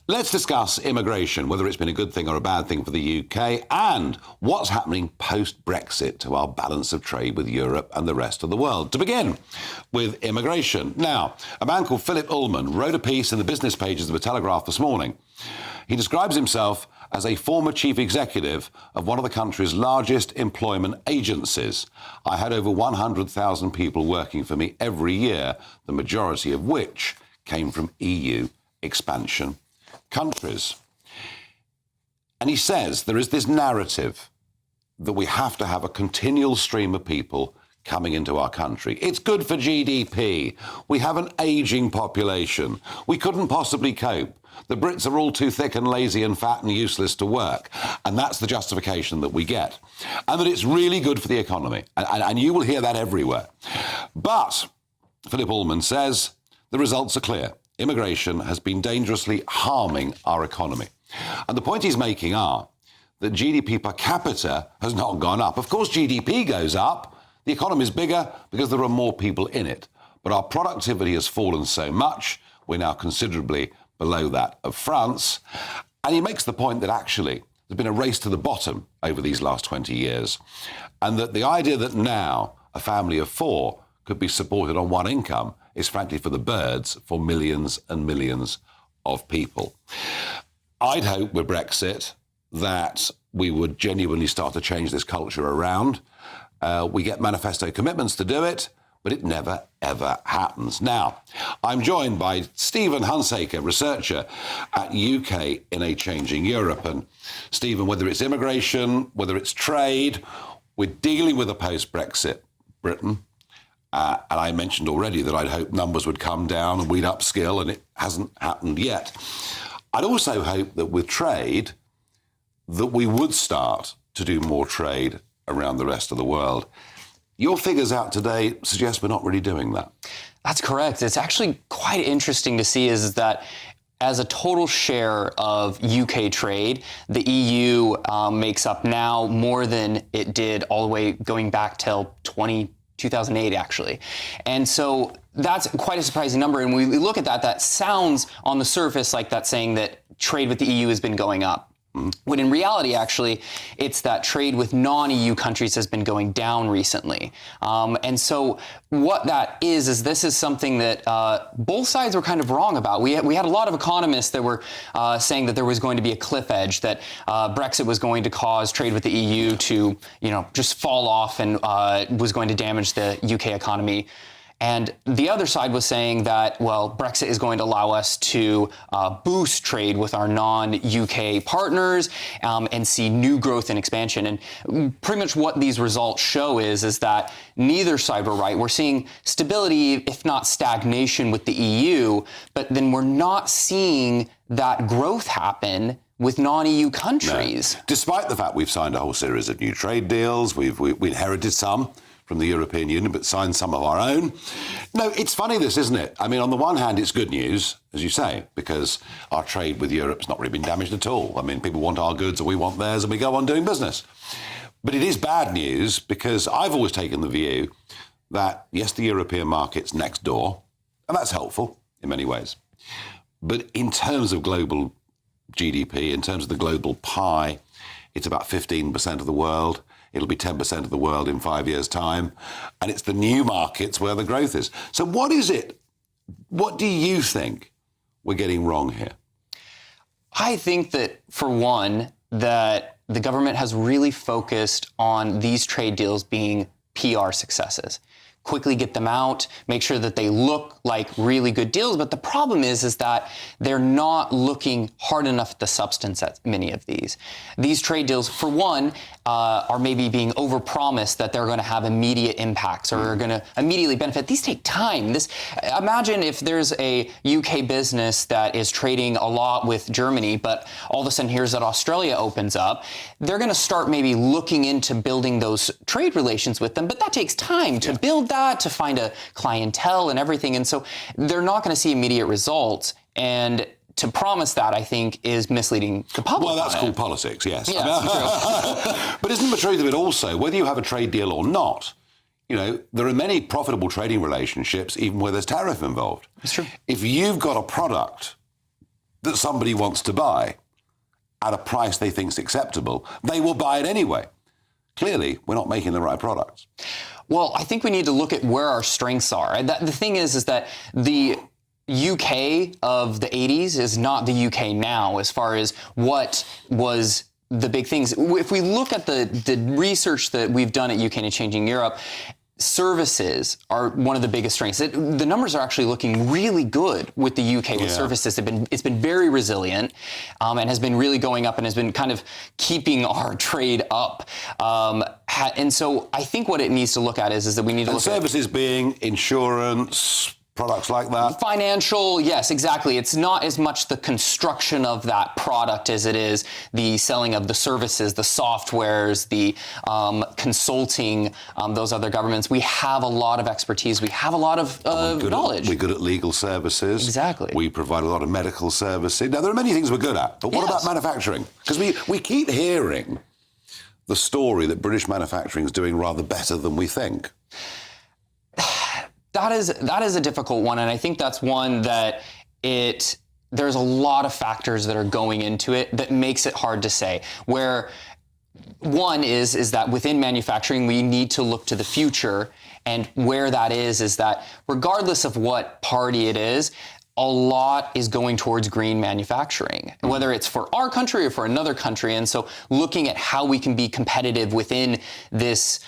Let's discuss immigration, whether it's been a good thing or a bad thing for the UK, and what's happening post-Brexit to our balance of trade with Europe and the rest of the world. To begin with immigration. Now, a man called Philip Ullman wrote a piece in the business pages of The Telegraph this morning. He describes himself as a former chief executive of one of the country's largest employment agencies. I had over 100,000 people working for me every year, the majority of which came from EU expansion countries. And he says there is this narrative that we have to have a continual stream of people coming into our country. It's good for GDP. We have an ageing population. We couldn't possibly cope. The Brits are all too thick and lazy and fat and useless to work. And that's the justification that we get. And that it's really good for the economy. And you will hear that everywhere. But Philip Ullman says the results are clear. Immigration has been dangerously harming our economy. And the point he's making are that GDP per capita has not gone up. Of course, GDP goes up. The economy is bigger because there are more people in it. But our productivity has fallen so much, we're now considerably below that of France. And he makes the point that actually there's been a race to the bottom over these last 20 years. And that the idea that now a family of four could be supported on one income is frankly for the birds for millions and millions of people. I'd hope with Brexit that we would genuinely start to change this culture around. We get manifesto commitments to do it, but it never, ever happens. Now, I'm joined by Stephen Hunsaker, researcher at UK in a Changing Europe. And Stephen, whether it's immigration, whether it's trade, we're dealing with a post-Brexit Britain. And I mentioned already that I'd hope numbers would come down and we'd upskill, and it hasn't happened yet. I'd also hope that with trade, that we would start to do more trade around the rest of the world. Your figures out today suggest we're not really doing that. That's correct. It's actually quite interesting to see is that as a total share of UK trade, the EU makes up now more than it did all the way going back till 2008, actually. And so that's quite a surprising number. And when we look at that, that sounds on the surface like that's saying that trade with the EU has been going up. When in reality, actually, it's that trade with non-EU countries has been going down recently. And so what that is this is something that both sides were kind of wrong about. We had a lot of economists that were saying that there was going to be a cliff edge, that Brexit was going to cause trade with the EU to, just fall off and was going to damage the UK economy. And the other side was saying that, well, Brexit is going to allow us to boost trade with our non-UK partners and see new growth and expansion. And pretty much what these results show is that neither side were right. We're seeing stability, if not stagnation, with the EU, but then we're not seeing that growth happen with non-EU countries. No. Despite the fact we've signed a whole series of new trade deals, we inherited some from the European Union, but signed some of our own. No, it's funny this, isn't it? I mean, on the one hand, it's good news, as you say, because our trade with Europe's not really been damaged at all. I mean, people want our goods and we want theirs and we go on doing business. But it is bad news because I've always taken the view that, yes, the European market's next door, and that's helpful in many ways. But in terms of global GDP, in terms of the global pie, it's about 15% of the world. It'll be 10% of the world in 5 years' time. And it's the new markets where the growth is. So what is it? What do you think we're getting wrong here? I think that, for one, that the government has really focused on these trade deals being PR successes. Quickly get them out, make sure that they look like really good deals. But the problem is that they're not looking hard enough at the substance at many of these. These trade deals, for one, are maybe being overpromised that they're going to have immediate impacts or are going to immediately benefit. These take time. Imagine if there's a UK business that is trading a lot with Germany, but all of a sudden here's that Australia opens up. They're going to start maybe looking into building those trade relations with them, but that takes time to build that, to find a clientele and everything. And so they're not going to see immediate results. And to promise that, I think, is misleading the public. Well, that's called politics, yes. Yeah, true. But isn't the truth of it also, whether you have a trade deal or not, there are many profitable trading relationships, even where there's tariff involved. It's true. If you've got a product that somebody wants to buy at a price they think's acceptable, they will buy it anyway. Clearly, we're not making the right products. Well, I think we need to look at where our strengths are. The thing is that the UK of the 80s is not the UK now as far as what was the big things. If we look at the research that we've done at UK and Changing Europe, services are one of the biggest strengths. The numbers are actually looking really good with the UK with services. It's been very resilient and has been really going up and has been kind of keeping our trade up. And so I think what it needs to look at is that we need to look at services being insurance, products like that? Financial, yes, exactly. It's not as much the construction of that product as it is the selling of the services, the softwares, the consulting, those other governments. We have a lot of expertise. We have a lot of knowledge. We're good at legal services. Exactly. We provide a lot of medical services. Now, there are many things we're good at, but what about manufacturing? Because we keep hearing the story that British manufacturing is doing rather better than we think. That is a difficult one, and I think that's one that there's a lot of factors that are going into it that makes it hard to say. Where one is that within manufacturing, we need to look to the future, and where that is that regardless of what party it is, a lot is going towards green manufacturing, whether it's for our country or for another country. And so looking at how we can be competitive within this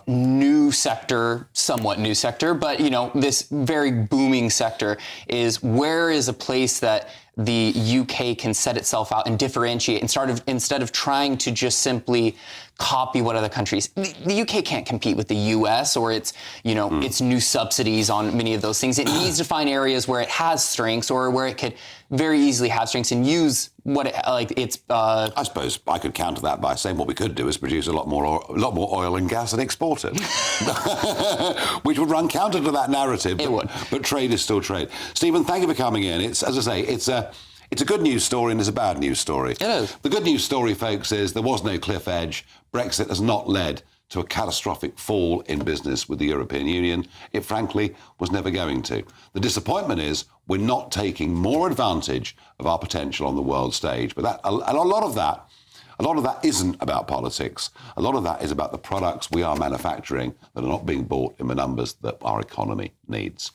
new sector, somewhat new sector, but this very booming sector is where is a place that the UK can set itself out and differentiate instead of trying to just simply copy what other countries. The UK can't compete with the US or its new subsidies on many of those things. It needs to find areas where it has strengths or where it could very easily have strengths and use what it's. I suppose I could counter that by saying what we could do is produce a lot more oil and gas and export it, which would run counter to that narrative. It would. But trade is still trade. Stephen, thank you for coming in. It's, as I say, it's a good news story and it's a bad news story. It is. The good news story, folks, is there was no cliff edge. Brexit has not led to a catastrophic fall in business with the European Union. It frankly was never going to. The disappointment is we're not taking more advantage of our potential on the world stage. But a lot of that isn't about politics. A lot of that is about the products we are manufacturing that are not being bought in the numbers that our economy needs.